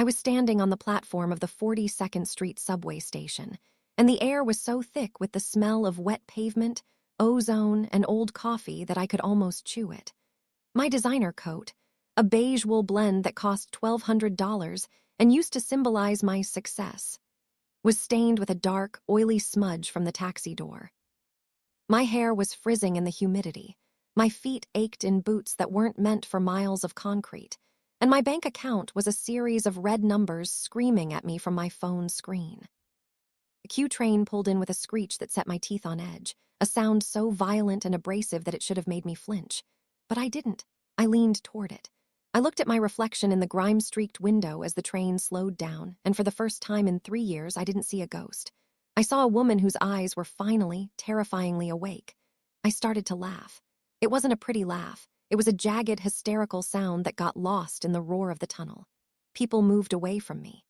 I was standing on the platform of the 42nd Street subway station, and the air was so thick with the smell of wet pavement, ozone, and old coffee that I could almost chew it. My designer coat, a beige wool blend that cost $1,200 and used to symbolize my success, was stained with a dark, oily smudge from the taxi door. My hair was frizzing in the humidity. My feet ached in boots that weren't meant for miles of concrete, and my bank account was a series of red numbers screaming at me from my phone screen. The Q train pulled in with a screech that set my teeth on edge, a sound so violent and abrasive that it should have made me flinch. But I didn't. I leaned toward it. I looked at my reflection in the grime-streaked window as the train slowed down, and for the first time in 3 years, I didn't see a ghost. I saw a woman whose eyes were finally, terrifyingly awake. I started to laugh. It wasn't a pretty laugh. It was a jagged, hysterical sound that got lost in the roar of the tunnel. People moved away from me.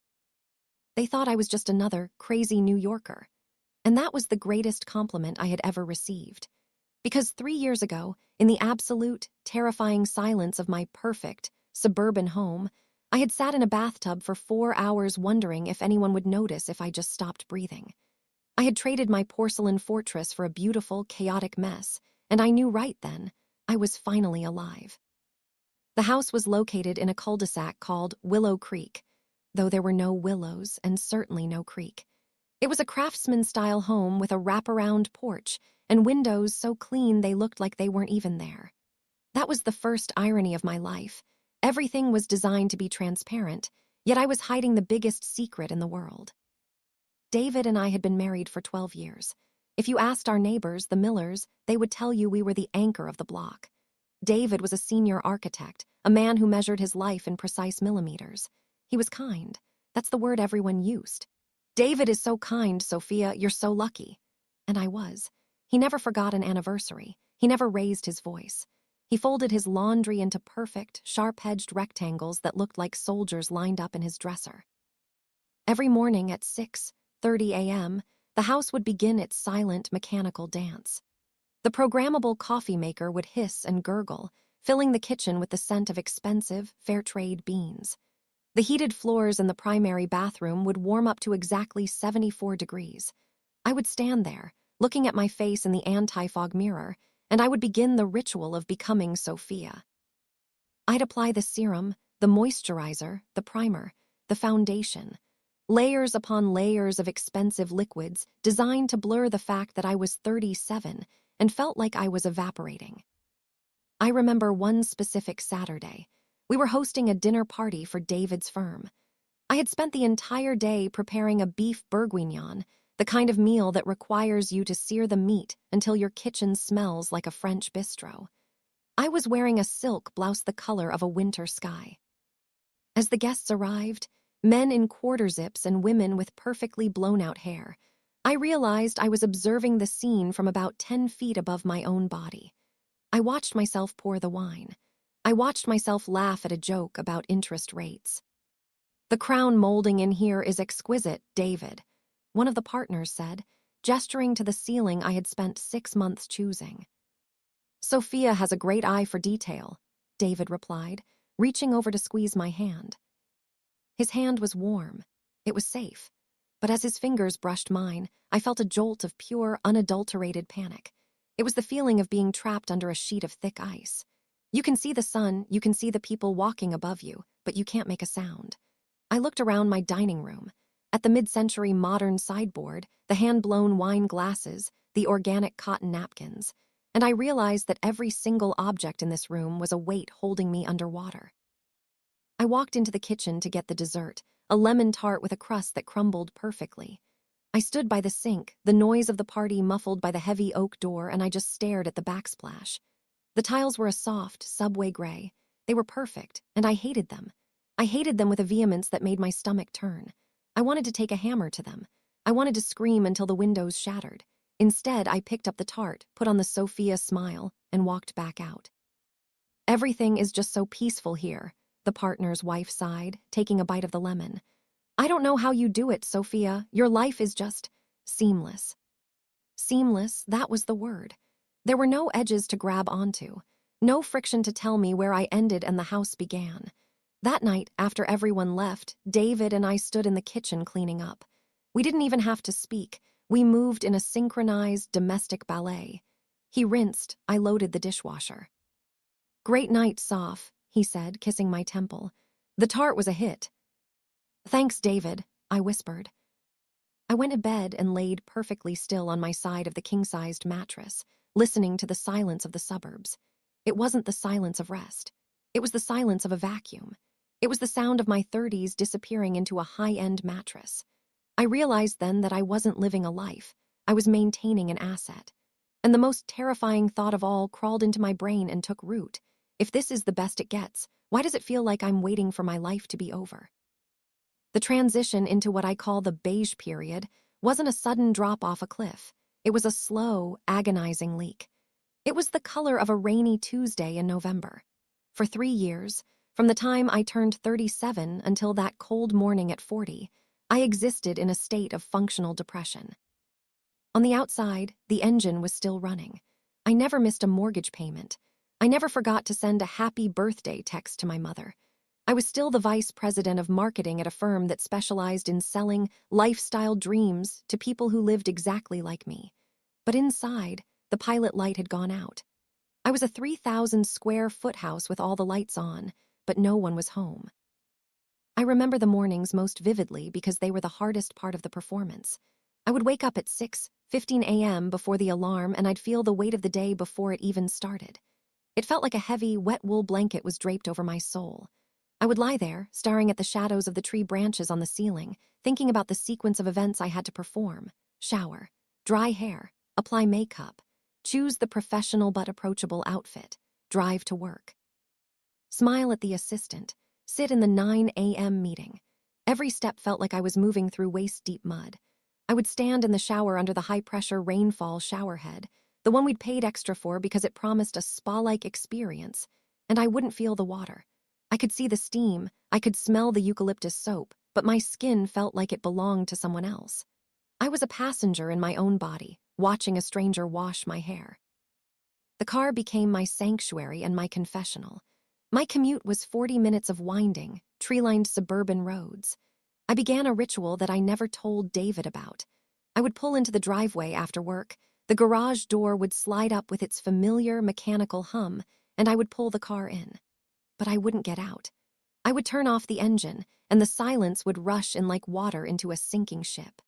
They thought I was just another crazy New Yorker. And that was the greatest compliment I had ever received. Because 3 years ago, in the absolute, terrifying silence of my perfect, suburban home, I had sat in a bathtub for 4 hours wondering if anyone would notice if I just stopped breathing. I had traded my porcelain fortress for a beautiful, chaotic mess, and I knew right then I was finally alive. The house was located in a cul-de-sac called Willow Creek, though there were no willows and certainly no creek. It was a craftsman-style home with a wraparound porch and windows so clean they looked like they weren't even there. That was the first irony of my life. Everything was designed to be transparent, yet I was hiding the biggest secret in the world. David and I had been married for 12 years. If you asked our neighbors, the Millers, they would tell you we were the anchor of the block. David was a senior architect, a man who measured his life in precise millimeters. He was kind. That's the word everyone used. David is so kind, Sophia, you're so lucky. And I was. He never forgot an anniversary. He never raised his voice. He folded his laundry into perfect, sharp-edged rectangles that looked like soldiers lined up in his dresser. Every morning at 6:30 a.m., the house would begin its silent, mechanical dance. The programmable coffee maker would hiss and gurgle, filling the kitchen with the scent of expensive, fair-trade beans. The heated floors in the primary bathroom would warm up to exactly 74 degrees. I would stand there, looking at my face in the anti-fog mirror, and I would begin the ritual of becoming Sophia. I'd apply the serum, the moisturizer, the primer, the foundation, layers upon layers of expensive liquids designed to blur the fact that I was 37 and felt like I was evaporating. I remember one specific Saturday. We were hosting a dinner party for David's firm. I had spent the entire day preparing a beef bourguignon, the kind of meal that requires you to sear the meat until your kitchen smells like a French bistro. I was wearing a silk blouse the color of a winter sky. As the guests arrived, men in quarter zips and women with perfectly blown-out hair, I realized I was observing the scene from about 10 feet above my own body. I watched myself pour the wine. I watched myself laugh at a joke about interest rates. "The crown molding in here is exquisite, David," one of the partners said, gesturing to the ceiling I had spent 6 months choosing. "Sophia has a great eye for detail," David replied, reaching over to squeeze my hand. His hand was warm. It was safe. But as his fingers brushed mine, I felt a jolt of pure, unadulterated panic. It was the feeling of being trapped under a sheet of thick ice. You can see the sun, you can see the people walking above you, but you can't make a sound. I looked around my dining room. At the mid-century modern sideboard, the hand-blown wine glasses, the organic cotton napkins, and I realized that every single object in this room was a weight holding me underwater. I walked into the kitchen to get the dessert, a lemon tart with a crust that crumbled perfectly. I stood by the sink, the noise of the party muffled by the heavy oak door, and I just stared at the backsplash. The tiles were a soft, subway gray. They were perfect, and I hated them. I hated them with a vehemence that made my stomach turn. I wanted to take a hammer to them. I wanted to scream until the windows shattered. Instead, I picked up the tart, put on the Sophia smile, and walked back out. "Everything is just so peaceful here," the partner's wife sighed, taking a bite of the lemon. "I don't know how you do it, Sophia. Your life is just seamless." Seamless, that was the word. There were no edges to grab onto, no friction to tell me where I ended and the house began. That night, after everyone left, David and I stood in the kitchen cleaning up. We didn't even have to speak. We moved in a synchronized domestic ballet. He rinsed, I loaded the dishwasher. "Great night, Soph," he said, kissing my temple. "The tart was a hit." "Thanks, David," I whispered. I went to bed and laid perfectly still on my side of the king-sized mattress, listening to the silence of the suburbs. It wasn't the silence of rest. It was the silence of a vacuum. It was the sound of my 30s disappearing into a high-end mattress. I realized then that I wasn't living a life. I was maintaining an asset. And the most terrifying thought of all crawled into my brain and took root. If this is the best it gets, why does it feel like I'm waiting for my life to be over? The transition into what I call the beige period wasn't a sudden drop off a cliff. It was a slow, agonizing leak. It was the color of a rainy Tuesday in November. For 3 years, from the time I turned 37 until that cold morning at 40, I existed in a state of functional depression. On the outside, the engine was still running. I never missed a mortgage payment. I never forgot to send a happy birthday text to my mother. I was still the vice president of marketing at a firm that specialized in selling lifestyle dreams to people who lived exactly like me. But inside, the pilot light had gone out. I was a 3,000 square foot house with all the lights on, but no one was home. I remember the mornings most vividly because they were the hardest part of the performance. I would wake up at 6:15 a.m. before the alarm, and I'd feel the weight of the day before it even started. It felt like a heavy, wet wool blanket was draped over my soul. I would lie there, staring at the shadows of the tree branches on the ceiling, thinking about the sequence of events I had to perform. Shower, dry hair, apply makeup, choose the professional but approachable outfit, drive to work. Smile at the assistant, sit in the 9 a.m. meeting. Every step felt like I was moving through waist-deep mud. I would stand in the shower under the high-pressure rainfall showerhead, the one we'd paid extra for because it promised a spa-like experience, and I wouldn't feel the water. I could see the steam, I could smell the eucalyptus soap, but my skin felt like it belonged to someone else. I was a passenger in my own body, watching a stranger wash my hair. The car became my sanctuary and my confessional. My commute was 40 minutes of winding, tree-lined suburban roads. I began a ritual that I never told David about. I would pull into the driveway after work, the garage door would slide up with its familiar mechanical hum, and I would pull the car in. But I wouldn't get out. I would turn off the engine, and the silence would rush in like water into a sinking ship.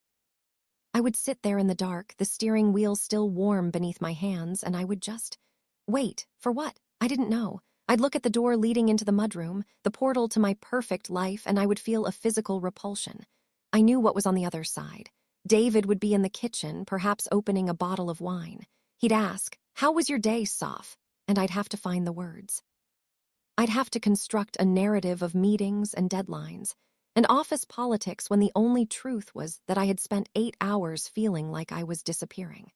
I would sit there in the dark, the steering wheel still warm beneath my hands, and I would just wait. For what? I didn't know. I'd look at the door leading into the mudroom, the portal to my perfect life, and I would feel a physical repulsion. I knew what was on the other side. David would be in the kitchen, perhaps opening a bottle of wine. He'd ask, "How was your day, Soph?" And I'd have to find the words. I'd have to construct a narrative of meetings and deadlines, and office politics when the only truth was that I had spent 8 hours feeling like I was disappearing.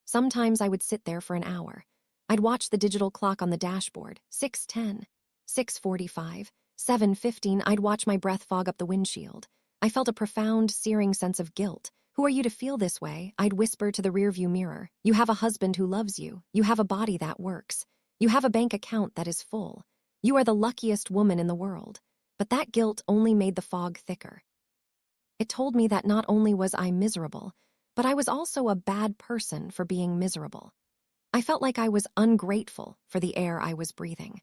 Sometimes I would sit there for an hour. I'd watch the digital clock on the dashboard, 6:10, 6:45, 7:15. I'd watch my breath fog up the windshield. I felt a profound, searing sense of guilt. "Who are you to feel this way?" I'd whisper to the rearview mirror. "You have a husband who loves you. You have a body that works. You have a bank account that is full. You are the luckiest woman in the world." But that guilt only made the fog thicker. It told me that not only was I miserable, but I was also a bad person for being miserable. I felt like I was ungrateful for the air I was breathing.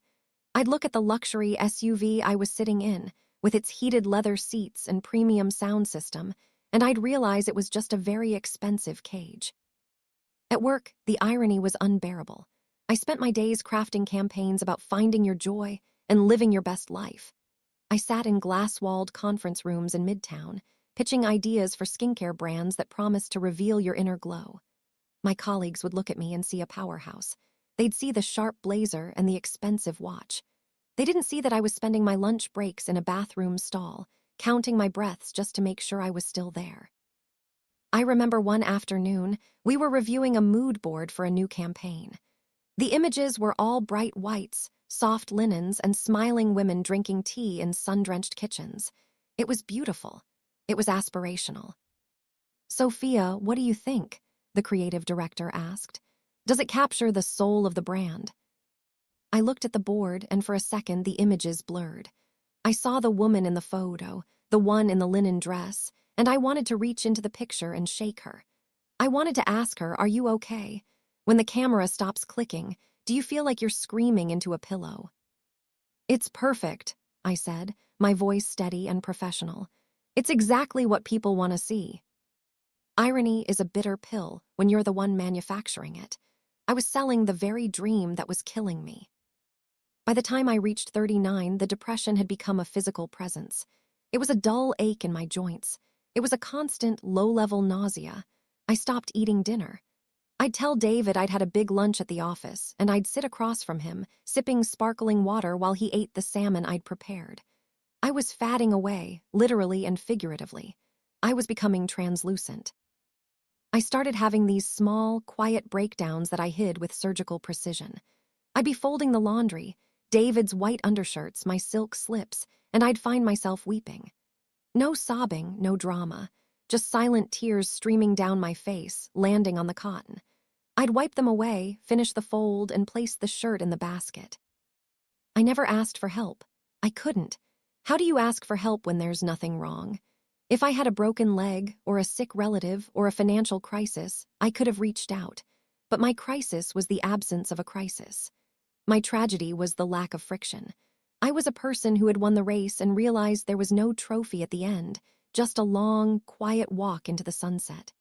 I'd look at the luxury SUV I was sitting in, with its heated leather seats and premium sound system, and I'd realize it was just a very expensive cage. At work, the irony was unbearable. I spent my days crafting campaigns about finding your joy and living your best life. I sat in glass-walled conference rooms in Midtown, pitching ideas for skincare brands that promised to reveal your inner glow. My colleagues would look at me and see a powerhouse. They'd see the sharp blazer and the expensive watch. They didn't see that I was spending my lunch breaks in a bathroom stall, counting my breaths just to make sure I was still there. I remember one afternoon, we were reviewing a mood board for a new campaign. The images were all bright whites, soft linens, and smiling women drinking tea in sun-drenched kitchens. It was beautiful. It was aspirational. "Sophia, what do you think?" the creative director asked. "Does it capture the soul of the brand?" I looked at the board, and for a second the images blurred. I saw the woman in the photo, the one in the linen dress, and I wanted to reach into the picture and shake her. I wanted to ask her, "Are you okay?" When the camera stops clicking, do you feel like you're screaming into a pillow? "It's perfect," I said, my voice steady and professional. "It's exactly what people want to see." Irony is a bitter pill when you're the one manufacturing it. I was selling the very dream that was killing me. By the time I reached 39, the depression had become a physical presence. It was a dull ache in my joints. It was a constant, low-level nausea. I stopped eating dinner. I'd tell David I'd had a big lunch at the office, and I'd sit across from him, sipping sparkling water while he ate the salmon I'd prepared. I was fatting away, literally and figuratively. I was becoming translucent. I started having these small, quiet breakdowns that I hid with surgical precision. I'd be folding the laundry, David's white undershirts, my silk slips, and I'd find myself weeping. No sobbing, no drama, just silent tears streaming down my face, landing on the cotton. I'd wipe them away, finish the fold, and place the shirt in the basket. I never asked for help. I couldn't. How do you ask for help when there's nothing wrong? If I had a broken leg, or a sick relative, or a financial crisis, I could have reached out. But my crisis was the absence of a crisis. My tragedy was the lack of friction. I was a person who had won the race and realized there was no trophy at the end, just a long, quiet walk into the sunset.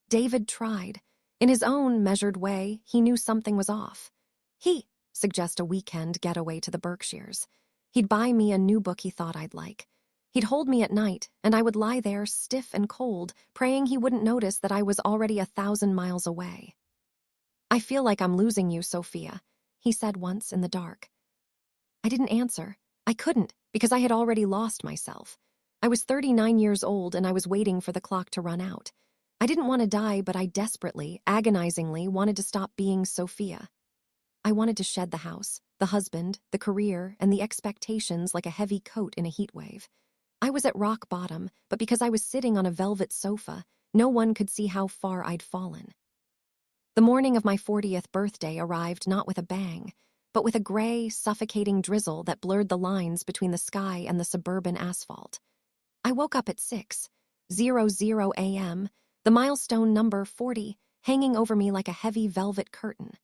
David tried. In his own measured way, he knew something was off. He'd suggest a weekend getaway to the Berkshires. He'd buy me a new book he thought I'd like. He'd hold me at night, and I would lie there stiff and cold, praying he wouldn't notice that I was already 1,000 miles away. "I feel like I'm losing you, Sophia," he said once in the dark. I didn't answer. I couldn't, because I had already lost myself. I was 39 years old, and I was waiting for the clock to run out. I didn't want to die, but I desperately, agonizingly wanted to stop being Sophia. I wanted to shed the house, the husband, the career, and the expectations like a heavy coat in a heat wave. I was at rock bottom, but because I was sitting on a velvet sofa, no one could see how far I'd fallen. The morning of my 40th birthday arrived not with a bang, but with a gray, suffocating drizzle that blurred the lines between the sky and the suburban asphalt. I woke up at 6:00 a.m., the milestone number 40 hanging over me like a heavy velvet curtain.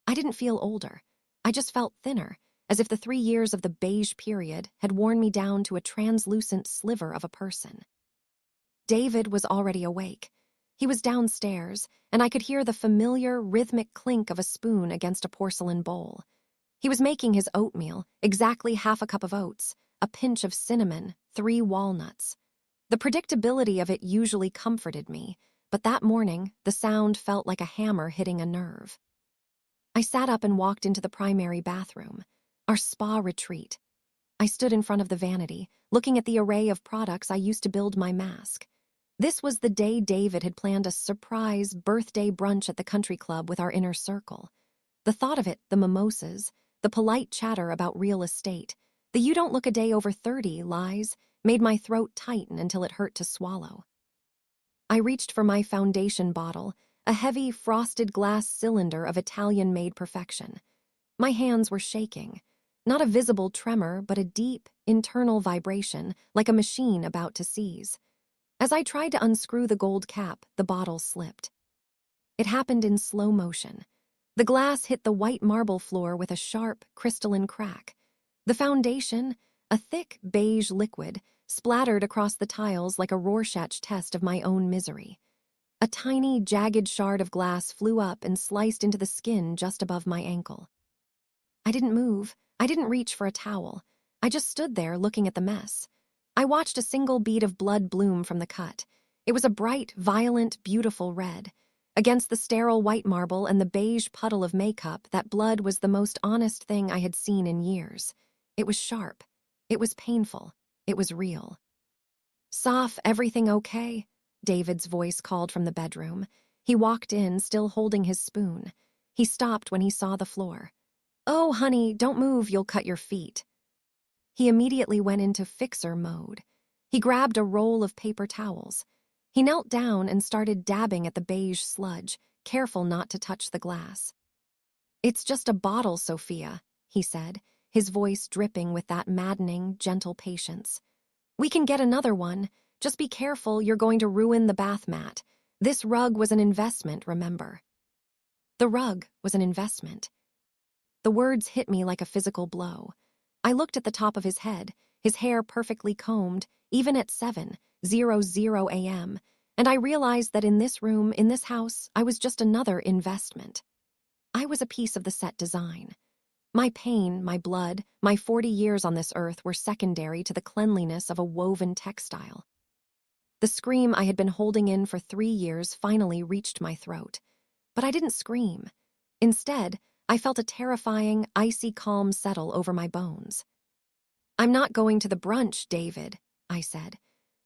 I didn't feel older. I just felt thinner, as if the 3 years of the beige period had worn me down to a translucent sliver of a person. David was already awake. He was downstairs, and I could hear the familiar, rhythmic clink of a spoon against a porcelain bowl. He was making his oatmeal, exactly half a cup of oats, a pinch of cinnamon, 3 walnuts. The predictability of it usually comforted me, but that morning, the sound felt like a hammer hitting a nerve. I sat up and walked into the primary bathroom, our spa retreat. I stood in front of the vanity, looking at the array of products I used to build my mask. This was the day David had planned a surprise birthday brunch at the country club with our inner circle. The thought of it, the mimosas, the polite chatter about real estate, the "you don't look a day over 30" lies, made my throat tighten until it hurt to swallow. I reached for my foundation bottle, a heavy, frosted glass cylinder of Italian-made perfection. My hands were shaking. Not a visible tremor, but a deep, internal vibration, like a machine about to seize. As I tried to unscrew the gold cap, the bottle slipped. It happened in slow motion. The glass hit the white marble floor with a sharp, crystalline crack. The foundation, a thick, beige liquid, splattered across the tiles like a Rorschach test of my own misery. A tiny, jagged shard of glass flew up and sliced into the skin just above my ankle. I didn't move. I didn't reach for a towel. I just stood there looking at the mess. I watched a single bead of blood bloom from the cut. It was a bright, violent, beautiful red. Against the sterile white marble and the beige puddle of makeup, that blood was the most honest thing I had seen in years. It was sharp. It was painful. It was real. "Soph, everything okay?" David's voice called from the bedroom. He walked in, still holding his spoon. He stopped when he saw the floor. "Oh, honey, don't move, you'll cut your feet." He immediately went into fixer mode. He grabbed a roll of paper towels. He knelt down and started dabbing at the beige sludge, careful not to touch the glass. "It's just a bottle, Sophia," he said, his voice dripping with that maddening, gentle patience. "We can get another one. Just be careful, you're going to ruin the bath mat. This rug was an investment, remember." The rug was an investment. The words hit me like a physical blow. I looked at the top of his head, his hair perfectly combed, even at 7:00 a.m., and I realized that in this room, in this house, I was just another investment. I was a piece of the set design. My pain, my blood, my 40 years on this earth were secondary to the cleanliness of a woven textile. The scream I had been holding in for 3 years finally reached my throat. But I didn't scream. Instead, I felt a terrifying, icy calm settle over my bones. "I'm not going to the brunch, David," I said.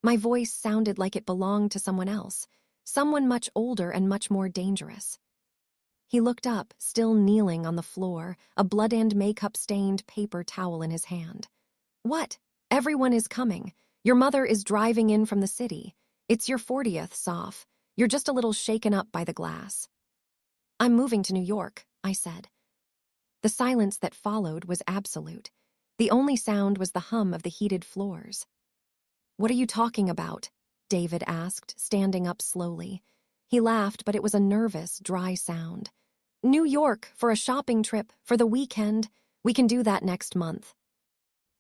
My voice sounded like it belonged to someone else, someone much older and much more dangerous. He looked up, still kneeling on the floor, a blood and makeup-stained paper towel in his hand. "What? Everyone is coming. Your mother is driving in from the city. It's your 40th, Soph. You're just a little shaken up by the glass." "I'm moving to New York," I said. The silence that followed was absolute. The only sound was the hum of the heated floors. "What are you talking about?" David asked, standing up slowly. He laughed, but it was a nervous, dry sound. "New York, for a shopping trip, for the weekend. We can do that next month."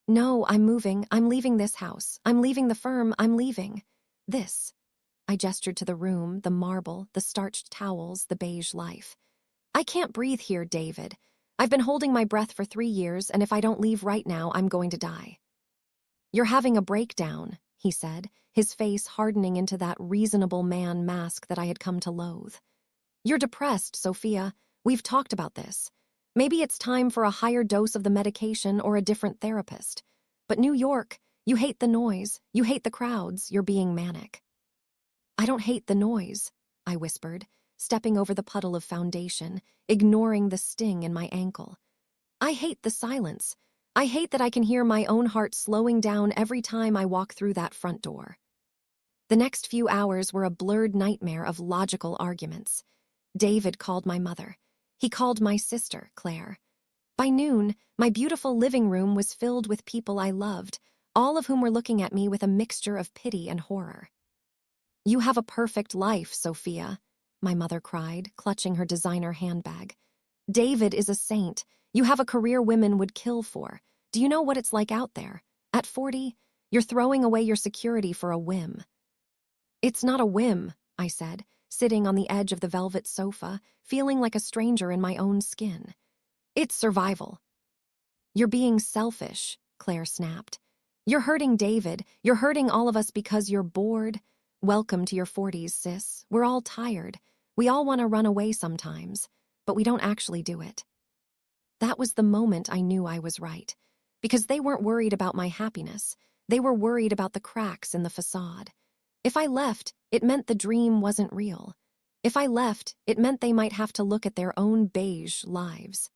"No, I'm moving. I'm leaving this house. I'm leaving the firm. I'm leaving this." I gestured to the room, the marble, the starched towels, the beige life. "I can't breathe here, David. I've been holding my breath for 3 years, and if I don't leave right now, I'm going to die." "You're having a breakdown," he said, his face hardening into that reasonable man mask that I had come to loathe. "You're depressed, Sophia. We've talked about this. Maybe it's time for a higher dose of the medication or a different therapist. But New York, you hate the noise, you hate the crowds, you're being manic." "I don't hate the noise," I whispered, stepping over the puddle of foundation, ignoring the sting in my ankle. "I hate the silence. I hate that I can hear my own heart slowing down every time I walk through that front door." The next few hours were a blurred nightmare of logical arguments. David called my mother. He called my sister, Claire. By noon, my beautiful living room was filled with people I loved, all of whom were looking at me with a mixture of pity and horror. "You have a perfect life, Sophia," my mother cried, clutching her designer handbag. "David is a saint. You have a career women would kill for. Do you know what it's like out there? At 40, you're throwing away your security for a whim." "It's not a whim," I said, sitting on the edge of the velvet sofa, feeling like a stranger in my own skin. "It's survival." "You're being selfish," Claire snapped. "You're hurting David. You're hurting all of us because you're bored. Welcome to your 40s, sis. We're all tired. We all want to run away sometimes, but we don't actually do it." That was the moment I knew I was right, because they weren't worried about my happiness. They were worried about the cracks in the facade. If I left, it meant the dream wasn't real. If I left, it meant they might have to look at their own beige lives.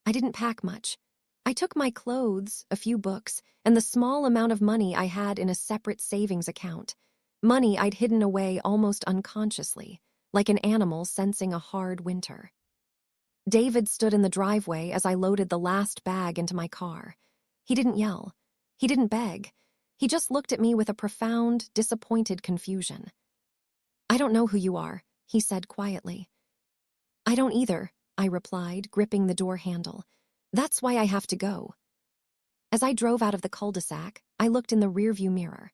I didn't pack much. I took my clothes, a few books, and the small amount of money I had in a separate savings account. Money I'd hidden away almost unconsciously, like an animal sensing a hard winter. David stood in the driveway as I loaded the last bag into my car. He didn't yell. He didn't beg. He just looked at me with a profound, disappointed confusion. "I don't know who you are," he said quietly. "I don't either," I replied, gripping the door handle. "That's why I have to go." As I drove out of the cul-de-sac, I looked in the rearview mirror.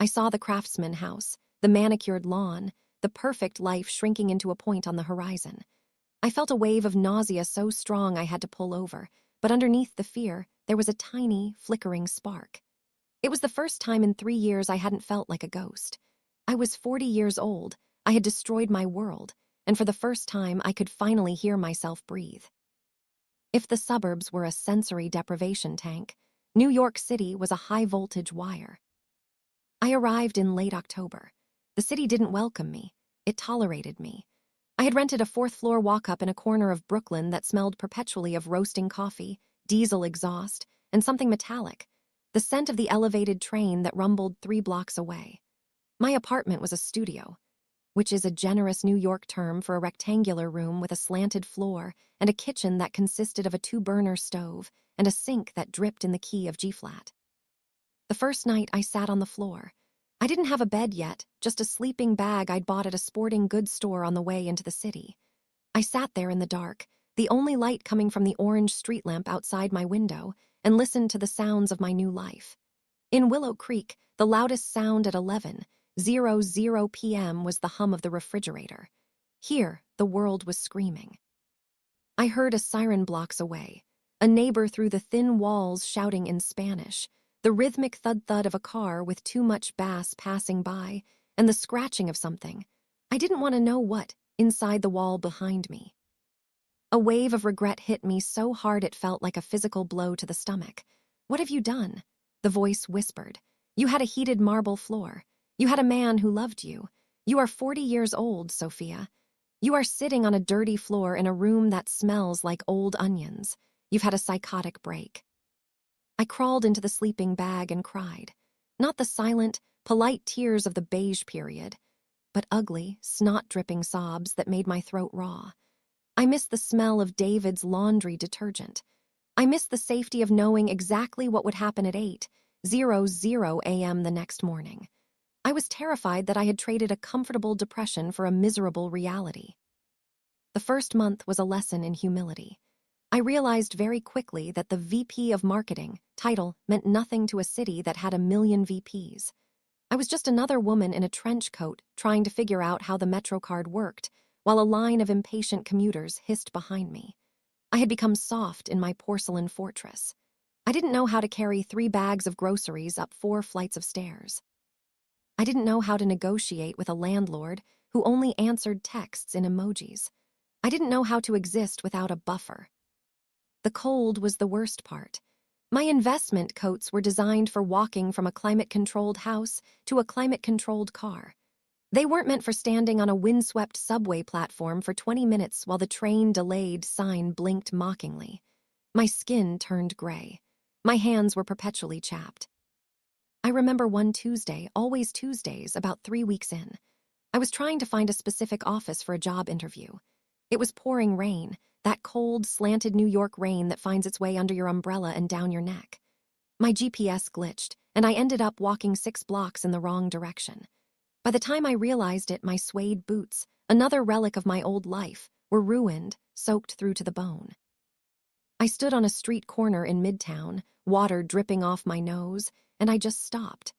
I saw the Craftsman house, the manicured lawn, the perfect life shrinking into a point on the horizon. I felt a wave of nausea so strong I had to pull over, but underneath the fear, there was a tiny, flickering spark. It was the first time in 3 years I hadn't felt like a ghost. I was 40 years old, I had destroyed my world, and for the first time I could finally hear myself breathe. If the suburbs were a sensory deprivation tank, New York City was a high-voltage wire. I arrived in late October. The city didn't welcome me. It tolerated me. I had rented a fourth-floor walk-up in a corner of Brooklyn that smelled perpetually of roasting coffee, diesel exhaust, and something metallic, the scent of the elevated train that rumbled 3 blocks away. My apartment was a studio. which is a generous New York term for a rectangular room with a slanted floor and a kitchen that consisted of a two-burner stove and a sink that dripped in the key of G-flat. The first night I sat on the floor. I didn't have a bed yet, just a sleeping bag I'd bought at a sporting goods store on the way into the city. I sat there in the dark, the only light coming from the orange street lamp outside my window, and listened to the sounds of my new life. In Willow Creek, the loudest sound at 11:00 p.m. was the hum of the refrigerator. Here, the world was screaming. I heard a siren blocks away, a neighbor through the thin walls shouting in Spanish, the rhythmic thud-thud of a car with too much bass passing by, and the scratching of something. I didn't want to know what, inside the wall behind me. A wave of regret hit me so hard it felt like a physical blow to the stomach. "What have you done?" The voice whispered. "You had a heated marble floor. You had a man who loved you. You are 40 years old, Sophia. You are sitting on a dirty floor in a room that smells like old onions. You've had a psychotic break." I crawled into the sleeping bag and cried. Not the silent, polite tears of the beige period, but ugly, snot-dripping sobs that made my throat raw. I missed the smell of David's laundry detergent. I missed the safety of knowing exactly what would happen at 8:00 a.m. the next morning. I was terrified that I had traded a comfortable depression for a miserable reality. The first month was a lesson in humility. I realized very quickly that the VP of Marketing title meant nothing to a city that had 1,000,000 VPs. I was just another woman in a trench coat trying to figure out how the MetroCard worked, while a line of impatient commuters hissed behind me. I had become soft in my porcelain fortress. I didn't know how to carry 3 bags of groceries up 4 flights of stairs. I didn't know how to negotiate with a landlord who only answered texts in emojis. I didn't know how to exist without a buffer. The cold was the worst part. My investment coats were designed for walking from a climate-controlled house to a climate-controlled car. They weren't meant for standing on a windswept subway platform for 20 minutes while the train delayed sign blinked mockingly. My skin turned gray. My hands were perpetually chapped. I remember one Tuesday, always Tuesdays, about 3 weeks in. I was trying to find a specific office for a job interview. It was pouring rain, that cold, slanted New York rain that finds its way under your umbrella and down your neck. My GPS glitched, and I ended up walking 6 blocks in the wrong direction. By the time I realized it, my suede boots, another relic of my old life, were ruined, soaked through to the bone. I stood on a street corner in Midtown, water dripping off my nose, and I just stopped.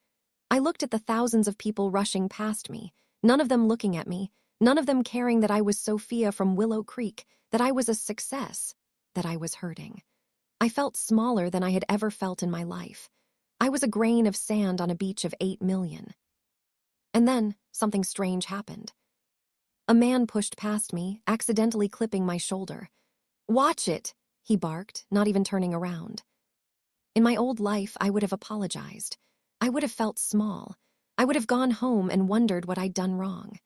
I looked at the thousands of people rushing past me, none of them looking at me, none of them caring that I was Sophia from Willow Creek, that I was a success, that I was hurting. I felt smaller than I had ever felt in my life. I was a grain of sand on a beach of 8 million. And then, something strange happened. A man pushed past me, accidentally clipping my shoulder. "Watch it," he barked, not even turning around. In my old life, I would have apologized. I would have felt small. I would have gone home and wondered what I'd done wrong.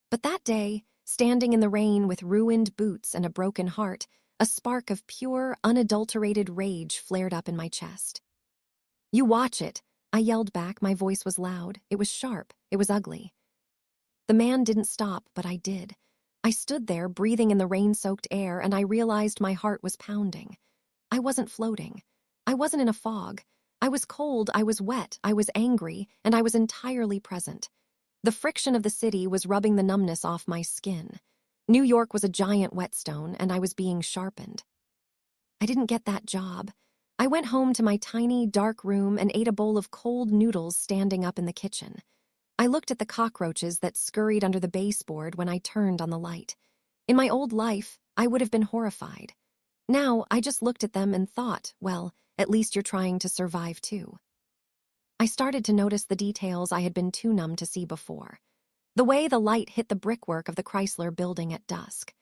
But that day, standing in the rain with ruined boots and a broken heart, a spark of pure, unadulterated rage flared up in my chest. "You watch it," I yelled back. My voice was loud. It was sharp. It was ugly. The man didn't stop, but I did. I stood there, breathing in the rain-soaked air, and I realized my heart was pounding. I wasn't floating. I wasn't in a fog. I was cold, I was wet, I was angry, and I was entirely present. The friction of the city was rubbing the numbness off my skin. New York was a giant whetstone, and I was being sharpened. I didn't get that job. I went home to my tiny, dark room and ate a bowl of cold noodles standing up in the kitchen. I looked at the cockroaches that scurried under the baseboard when I turned on the light. In my old life, I would have been horrified. Now, I just looked at them and thought, well, at least you're trying to survive too. I started to notice the details I had been too numb to see before. The way the light hit the brickwork of the Chrysler building at dusk.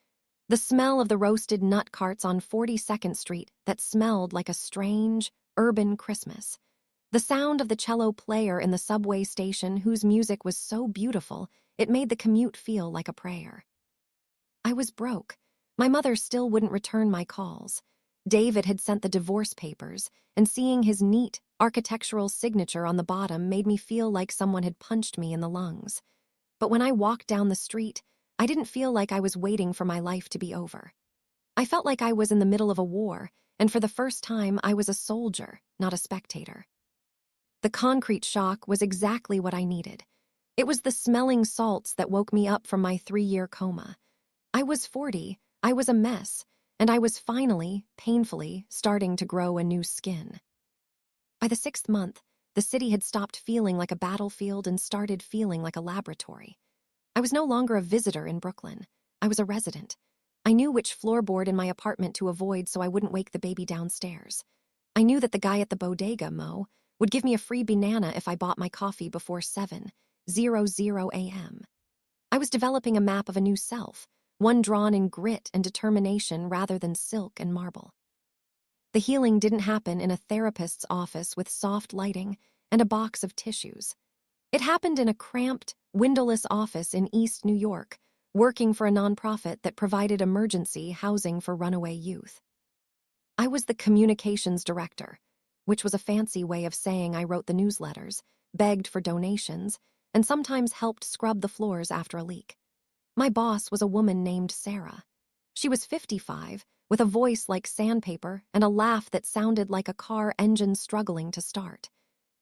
The smell of the roasted nut carts on 42nd Street that smelled like a strange, urban Christmas. The sound of the cello player in the subway station whose music was so beautiful it made the commute feel like a prayer. I was broke. My mother still wouldn't return my calls. David had sent the divorce papers, and seeing his neat, architectural signature on the bottom made me feel like someone had punched me in the lungs. but when I walked down the street, I didn't feel like I was waiting for my life to be over. I felt like I was in the middle of a war, and for the first time, I was a soldier, not a spectator. The concrete shock was exactly what I needed. It was the smelling salts that woke me up from my 3-year coma. I was 40, I was a mess, and I was finally, painfully, starting to grow a new skin. By the 6th month, the city had stopped feeling like a battlefield and started feeling like a laboratory. I was no longer a visitor in Brooklyn. I was a resident. I knew which floorboard in my apartment to avoid so I wouldn't wake the baby downstairs. I knew that the guy at the bodega, Mo, would give me a free banana if I bought my coffee before 7:00 a.m. I was developing a map of a new self, one drawn in grit and determination rather than silk and marble. The healing didn't happen in a therapist's office with soft lighting and a box of tissues. It happened in a cramped, windowless office in East New York, working for a nonprofit that provided emergency housing for runaway youth. I was the communications director, which was a fancy way of saying I wrote the newsletters, begged for donations, and sometimes helped scrub the floors after a leak. My boss was a woman named Sarah. She was 55, with a voice like sandpaper and a laugh that sounded like a car engine struggling to start.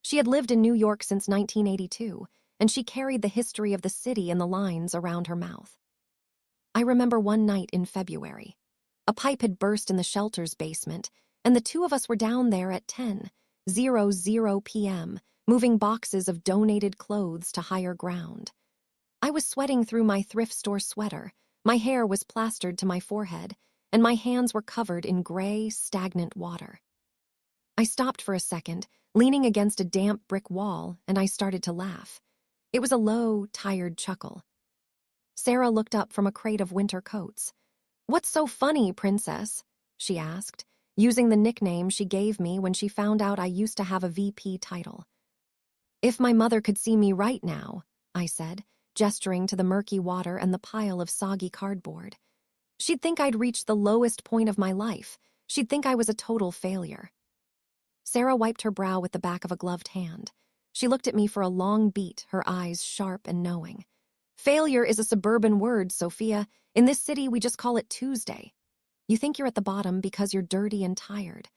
She had lived in New York since 1982, and she carried the history of the city in the lines around her mouth. I remember one night in February. A pipe had burst in the shelter's basement, and the two of us were down there at 10:00 p.m., moving boxes of donated clothes to higher ground. I was sweating through my thrift store sweater, my hair was plastered to my forehead, and my hands were covered in gray, stagnant water. I stopped for a second, leaning against a damp brick wall, and I started to laugh. It was a low, tired chuckle. Sarah looked up from a crate of winter coats. "What's so funny, Princess?" she asked, using the nickname she gave me when she found out I used to have a VP title. "If my mother could see me right now," I said, gesturing to the murky water and the pile of soggy cardboard. "She'd think I'd reached the lowest point of my life. She'd think I was a total failure." Sarah wiped her brow with the back of a gloved hand. She looked at me for a long beat, her eyes sharp and knowing. "Failure is a suburban word, Sophia. In this city, we just call it Tuesday. You think you're at the bottom because you're dirty and tired.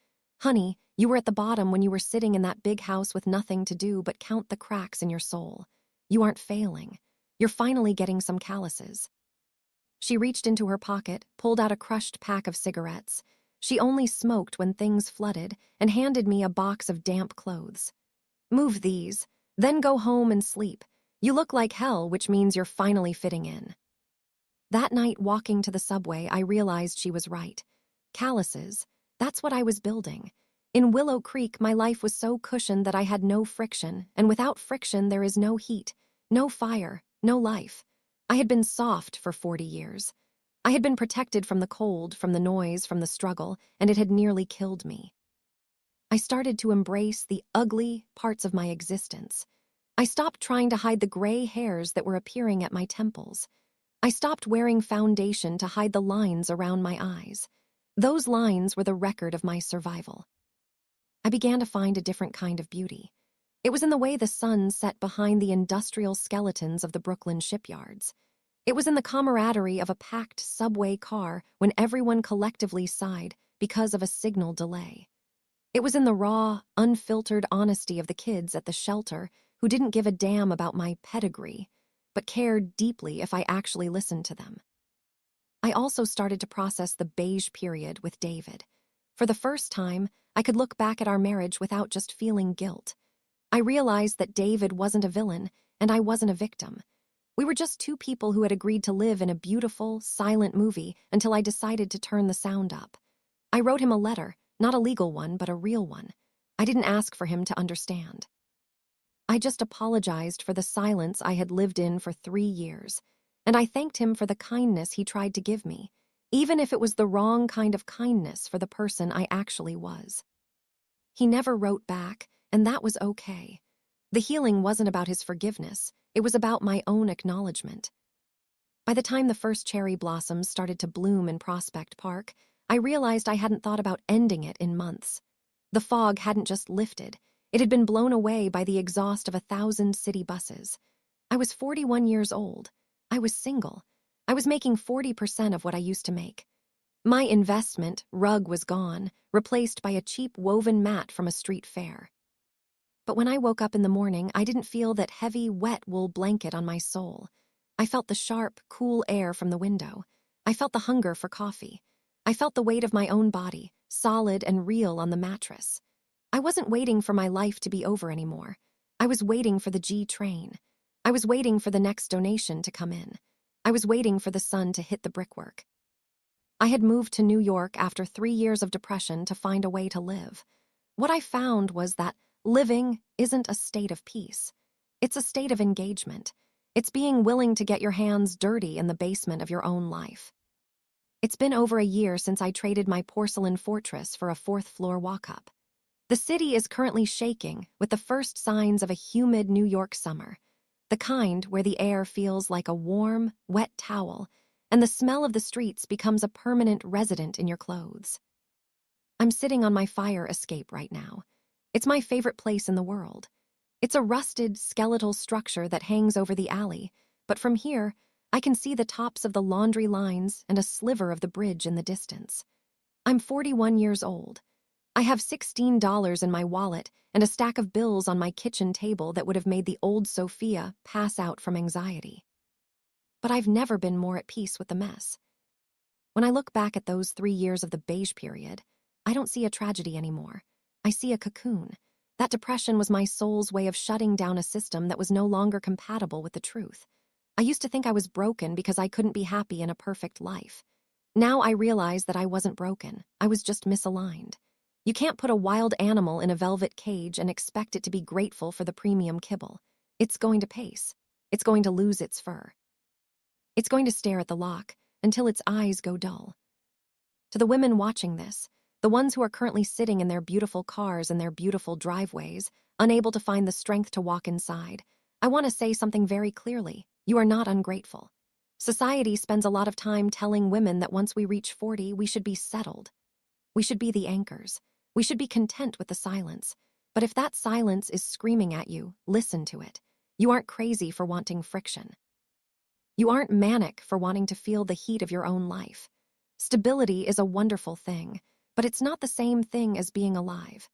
Honey, you were at the bottom when you were sitting in that big house with nothing to do but count the cracks in your soul. You aren't failing. You're finally getting some calluses." She reached into her pocket, pulled out a crushed pack of cigarettes. She only smoked when things flooded, and handed me a box of damp clothes. "Move these, then go home and sleep. You look like hell, which means you're finally fitting in." That night, walking to the subway, I realized she was right. Calluses, that's what I was building. In Willow Creek, my life was so cushioned that I had no friction, and without friction there is no heat, no fire, no life. I had been soft for 40 years. I had been protected from the cold, from the noise, from the struggle, and it had nearly killed me. I started to embrace the ugly parts of my existence. I stopped trying to hide the gray hairs that were appearing at my temples. I stopped wearing foundation to hide the lines around my eyes. Those lines were the record of my survival. I began to find a different kind of beauty. It was in the way the sun set behind the industrial skeletons of the Brooklyn shipyards. It was in the camaraderie of a packed subway car when everyone collectively sighed because of a signal delay. It was in the raw, unfiltered honesty of the kids at the shelter who didn't give a damn about my pedigree, but cared deeply if I actually listened to them. I also started to process the beige period with David. For the first time, I could look back at our marriage without just feeling guilt. I realized that David wasn't a villain, and I wasn't a victim. We were just two people who had agreed to live in a beautiful, silent movie until I decided to turn the sound up. I wrote him a letter, not a legal one, but a real one. I didn't ask for him to understand. I just apologized for the silence I had lived in for 3 years, and I thanked him for the kindness he tried to give me, even if it was the wrong kind of kindness for the person I actually was. He never wrote back, and that was okay. The healing wasn't about his forgiveness, it was about my own acknowledgement. By the time the first cherry blossoms started to bloom in Prospect Park, I realized I hadn't thought about ending it in months. The fog hadn't just lifted, it had been blown away by the exhaust of 1,000 city buses. I was 41 years old. I was single. I was making 40% of what I used to make. My investment, rug, was gone, replaced by a cheap woven mat from a street fair. But when I woke up in the morning, I didn't feel that heavy, wet wool blanket on my soul. I felt the sharp, cool air from the window. I felt the hunger for coffee. I felt the weight of my own body, solid and real on the mattress. I wasn't waiting for my life to be over anymore. I was waiting for the G train. I was waiting for the next donation to come in. I was waiting for the sun to hit the brickwork. I had moved to New York after 3 years of depression to find a way to live. What I found was that living isn't a state of peace. It's a state of engagement. It's being willing to get your hands dirty in the basement of your own life. It's been over a year since I traded my porcelain fortress for a fourth-floor walk-up. The city is currently shaking with the first signs of a humid New York summer, the kind where the air feels like a warm, wet towel, and the smell of the streets becomes a permanent resident in your clothes. I'm sitting on my fire escape right now. It's my favorite place in the world. It's a rusted, skeletal structure that hangs over the alley, but from here, I can see the tops of the laundry lines and a sliver of the bridge in the distance. I'm 41 years old. I have $16 in my wallet and a stack of bills on my kitchen table that would have made the old Sophia pass out from anxiety. But I've never been more at peace with the mess. When I look back at those 3 years of the beige period, I don't see a tragedy anymore. I see a cocoon. That depression was my soul's way of shutting down a system that was no longer compatible with the truth. I used to think I was broken because I couldn't be happy in a perfect life. Now I realize that I wasn't broken. I was just misaligned. You can't put a wild animal in a velvet cage and expect it to be grateful for the premium kibble. It's going to pace. It's going to lose its fur. It's going to stare at the lock until its eyes go dull. To the women watching this, the ones who are currently sitting in their beautiful cars and their beautiful driveways, unable to find the strength to walk inside, I want to say something very clearly. You are not ungrateful. Society spends a lot of time telling women that once we reach 40, we should be settled. We should be the anchors. We should be content with the silence. But if that silence is screaming at you, listen to it. You aren't crazy for wanting friction. You aren't manic for wanting to feel the heat of your own life. Stability is a wonderful thing, but it's not the same thing as being alive.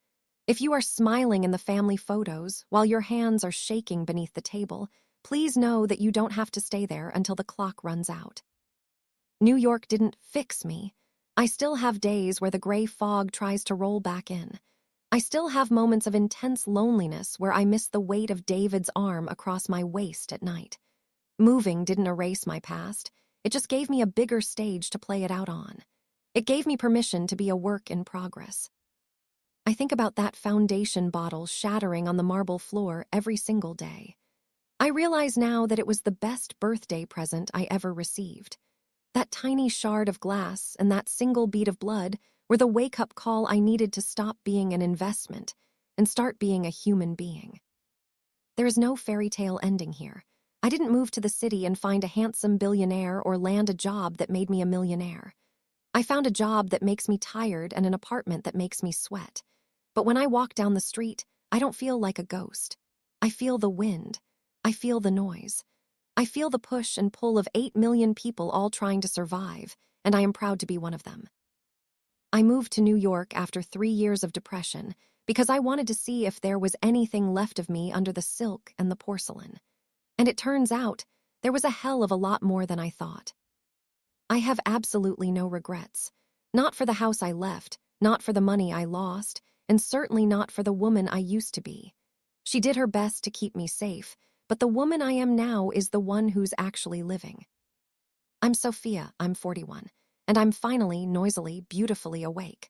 If you are smiling in the family photos while your hands are shaking beneath the table, please know that you don't have to stay there until the clock runs out. New York didn't fix me. I still have days where the gray fog tries to roll back in. I still have moments of intense loneliness where I miss the weight of David's arm across my waist at night. Moving didn't erase my past. It just gave me a bigger stage to play it out on. It gave me permission to be a work in progress. I think about that foundation bottle shattering on the marble floor every single day. I realize now that it was the best birthday present I ever received. That tiny shard of glass and that single bead of blood were the wake-up call I needed to stop being an investment and start being a human being. There is no fairy tale ending here. I didn't move to the city and find a handsome billionaire or land a job that made me a millionaire. I found a job that makes me tired and an apartment that makes me sweat. But when I walk down the street, I don't feel like a ghost. I feel the wind. I feel the noise. I feel the push and pull of 8 million people all trying to survive, and I am proud to be one of them. I moved to New York after 3 years of depression because I wanted to see if there was anything left of me under the silk and the porcelain. And it turns out there was a hell of a lot more than I thought. I have absolutely no regrets. Not for the house I left, not for the money I lost, and certainly not for the woman I used to be. She did her best to keep me safe, but the woman I am now is the one who's actually living. I'm Sophia, I'm 41, and I'm finally, noisily, beautifully awake.